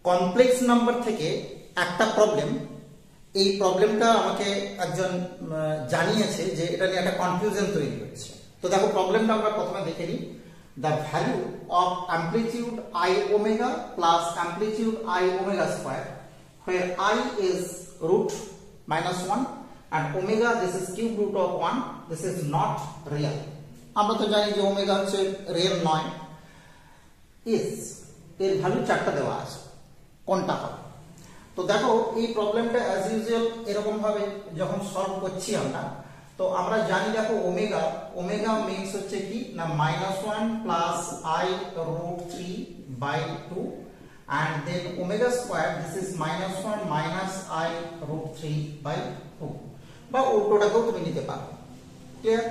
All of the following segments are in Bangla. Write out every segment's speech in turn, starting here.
কমপ্লেক্স নাম্বার থেকে একটা প্রবলেম, এই প্রবলেমটা আমাকে একজন জানিয়েছে যে এটা নিয়ে একটা কনফিউশন তৈরি হচ্ছে। তো দেখো প্রবলেমটা আমরা প্রথমে দেখে নিই। The value of amplitude I omega plus amplitude I omega square where I is root minus 1 and omega this is cube root of 1, this is not real. আমরা তো জানি যে ওমেগা হচ্ছে রিয়েল নয়। is এর ভ্যালু চারটা দেওয়া আছে, কোনটা হবে? তো দেখো এই প্রবলেমটা অ্যাজ ইউজুয়াল এরকম ভাবে যখন সলভ করছি আমরা, তো আমরা জানি দেখো ওমেগা ওমেগা মিনস হচ্ছে কি না -1 plus I root 3 by 2 and then omega square this is -1 minus I root 3 by 2 বা উল্টোটাকেও তুমি নিতে পারো। ক্লিয়ার?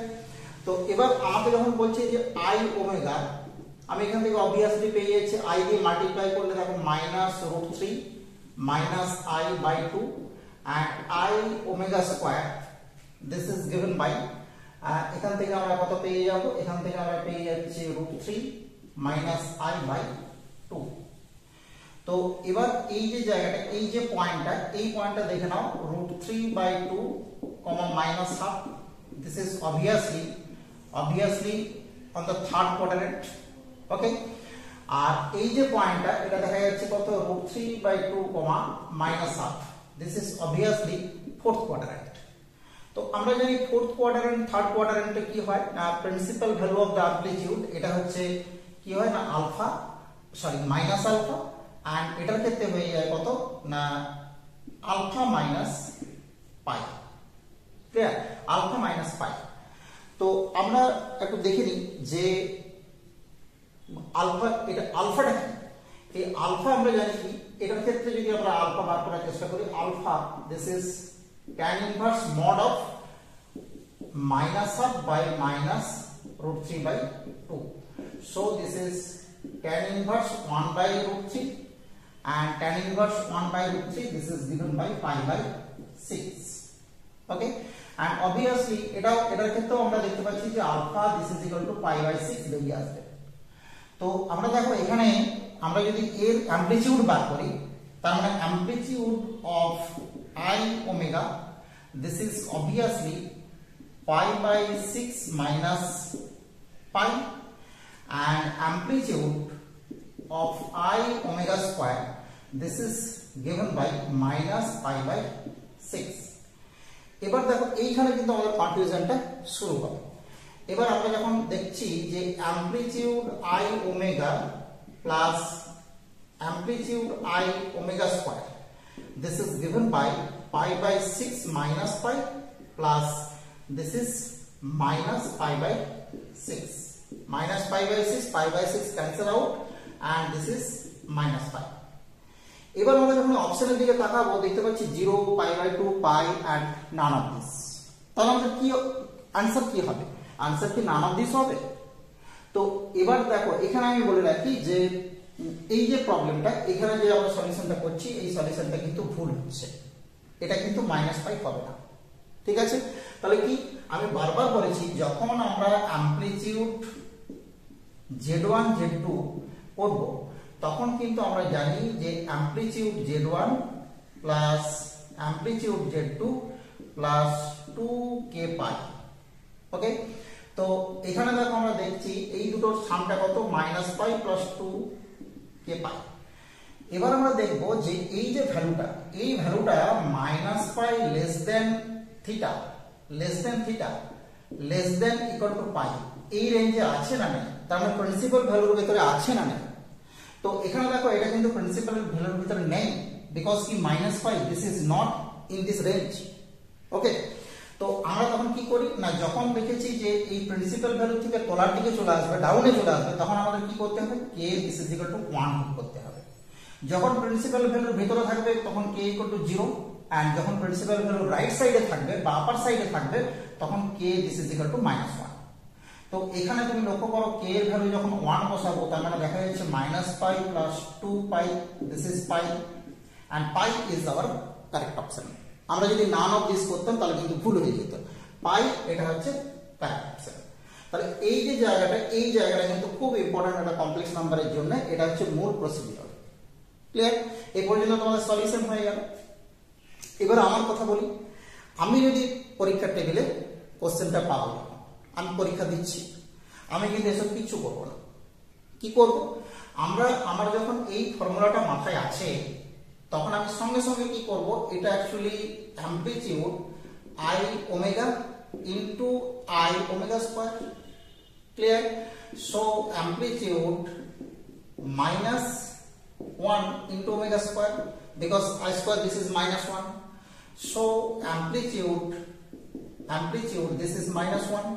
তো এবার আমাকে যখন বলছে যে I ওমেগা, আমি এখান থেকে অবভিয়াসলি পেয়ে যাচ্ছি I দিয়ে মাল্টিপ্লাই করলে দেখো -√3 minus I by 2 and I omega square this is given by এখান থেকে আমরা কত পেয়ে যাব? এখান থেকে আমরা পেয়ে যাচ্ছি √3 minus I by 2। তো এবার এই যে জায়গাটা, এই যে পয়েন্টটা, এই পয়েন্টটা দেখে নাও √3 by 2 minus half, this is obviously on the third quadrant, ওকে। আর এই যে পয়েন্টটা, এটা দেখা যাচ্ছে কত √3 by 2 minus half, this is obviously fourth quadrant। তো আমরা জানি fourth quadrant থার্ড কোয়াড্রেন্টে কি হয় না principal value of the amplitude, এটা হচ্ছে কি হয় না alpha, sorry minus alpha, and এটার ক্ষেত্রে হয়ে যায় কত না alpha minus pi. Clear? Alpha minus pi. তো আমরা একটু দেখে নিই যে আলফা, এটা আলফাটা কি? এই আলফা আমরা জানি কি, এটার ক্ষেত্রে যদি আমরা আলফা বার করার চেষ্টা করি, alpha this is tan inverse mod of -1 by -√3 by 2, so this is tan inverse 1 by √3 and tan inverse 1 by √3 this is given by pi by 6, okay। and obviously এটার ক্ষেত্রেও আমরা দেখতে পাচ্ছি যে alpha this is equal to pi by 6 বেরিয়ে আসবে। তো আমরা দেখো এখানে আমরা যদি এর অ্যামপ্লিটিউড বার করি, তার মানে amplitude of I omega this is obviously pi by 6 minus pi and amplitude of I omega square this is given by minus pi by 6। এবার দেখো এইখানে কিন্তু আমাদের কনফিউশনটা শুরু হবে। এবার আমরা যখন দেখছি যে amplitude I omega plus amplitude I omega square this is given by pi by 6 minus pi plus this is minus pi by 6, minus pi by 6 cancel out and this is minus pi। এবার আমরা যখন অপশনের দিকে তাকাবো দেখতে পাচ্ছি 0 pi by 2 pi and none of this, তাহলে আমাদের কি आंसर কি হবে? आंसर কি none of this হবে? তো এবার দেখো এখানে আমি বলে রাখি যে এই যে প্রবলেমটা, এখানে যে আমরা সলিউশনটা করছি এই সলিউশনটা কিন্তু ভুল হচ্ছে, এটা কিন্তু মাইনাস পাই হবে না। ঠিক আছে? তাহলে কি আমি বারবার বলেছি যখন আমরা অ্যামপ্লিটিউড Z1 Z2 করব তখন কিন্তু আমরা জানি যে amplitude Z1 plus amplitude Z2 plus 2k পাই, ওকে। তো এখানে দেখো আমরা দেখছি এই দুটোর সামটা কত মাইনাস পাই প্লাস 2k পাই। এবার আমরা দেখব যে এই যে ভ্যালুটা, এই ভ্যালুটা minus pi less than theta less than equal to pi এই রেঞ্জে আছে না নেই? তার মানে প্রিন্সিপাল ভ্যালুর ভিতরে আছে না নেই? তো এখানে দেখো এটা কিন্তু প্রিন্সিপাল ভ্যালুর ভিতরে নেই, বিকজ কি minus pi this is not in this range, okay. তো আমরা তখন কি করি না যখন দেখেছি যে এই প্রিন্সিপাল ভ্যালু থেকে তলার দিকে চলে আসবে, ডাউনে চলে আসবে, তখন আমাদের কি করতে হবে? k this is equal to 1 করতে হবে। যখন প্রিন্সিপাল ভ্যালুর ভিতরে থাকবে তখন k ইকুয়াল টু 0 এন্ড যখন প্রিন্সিপাল ভ্যালু রাইট সাইডে থাকবে বা আপার সাইডে থাকবে তখন k this is equal to -1। তো এখানে তুমি লক্ষ্য করো k এর ভ্যালু যখন 1 বসাবো তার মানে দেখা যাচ্ছে minus pi plus 2 pi this is pi and pi is our correct option. আমরা যদি নান অফ দিস করতাম তাহলে কিন্তু ভুল হয়ে যেত, পাই এটা হচ্ছে কারেক্ট অপশন। তাহলে এই যে জায়গাটা, এই জায়গাটা কিন্তু খুব ইম্পর্টেন্ট একটা কমপ্লেক্স নাম্বারের জন্য, এটা হচ্ছে মূল প্রসিডিউর। ক্লিয়ার? এই পর্যন্ত তোমাদের সলিউশন হয়ে গেল। এবার আমার কথা বলি, আমি যদি পরীক্ষার টেবিলে কোশ্চেনটা পাবো, আমি পরীক্ষা দিচ্ছি, আমি কিন্তু এসব কিছু করবো না। কি করব, আমার যখন এই ফর্মুলাটা মাথায় আছে তখন আমি সঙ্গে সঙ্গে কি করব, এটা actually amplitude I omega into I omega square. Clear? So amplitude minus 1 into omega square, because I square this is minus 1. So amplitude this is minus 1.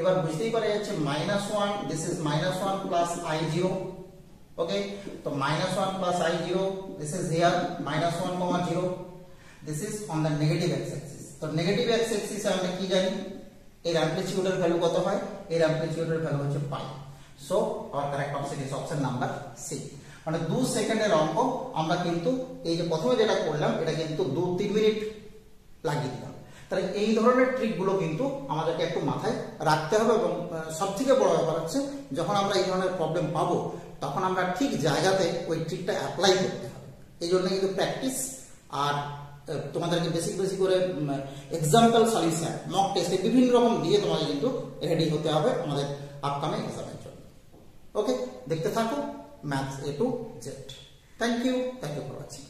এবার বুঝতেই পারা যাচ্ছে -1 this is -1 plus I0. Okay, so -1 plus I0 this is here -1 comma 0. This is on the negative x-axis. তো নেগেটিভ x-axis আমরা কি জানি, এর অ্যামপ্লিটিউডের ভ্যালু কত হয়, এর অ্যামপ্লিটিউডের ভ্যালু হচ্ছে পাই। So our correct option is option number C. মানে 2 সেকেন্ডের অঙ্ক আমরা কিন্তু এই যে প্রথমে যেটা করলাম এটা কিন্তু 2-3 মিনিট লাগিয়ে দিলাম। তাহলে এই ধরনের ট্রিকগুলো কিন্তু আমাদেরকে একটু মাথায় রাখতে হবে, এবং সবথেকে বড় ব্যাপার হচ্ছে যখন আমরা এই ধরনের প্রবলেম পাবো তখন আমরা ঠিক জায়গাতে ওই ট্রিকটা অ্যাপ্লাই করতে হবে। এই জন্য কিন্তু প্র্যাকটিস আর তোমাদেরকে বেশি করে এক্সাম্পল সলিউশন, মক টেস্টে বিভিন্ন রকম দিয়ে তোমাদের কিন্তু রেডি হতে হবে আমাদের আপকামিং এক্সামের জন্য। ওকে, দেখতে থাকো maths A to Z। Thank you for watching.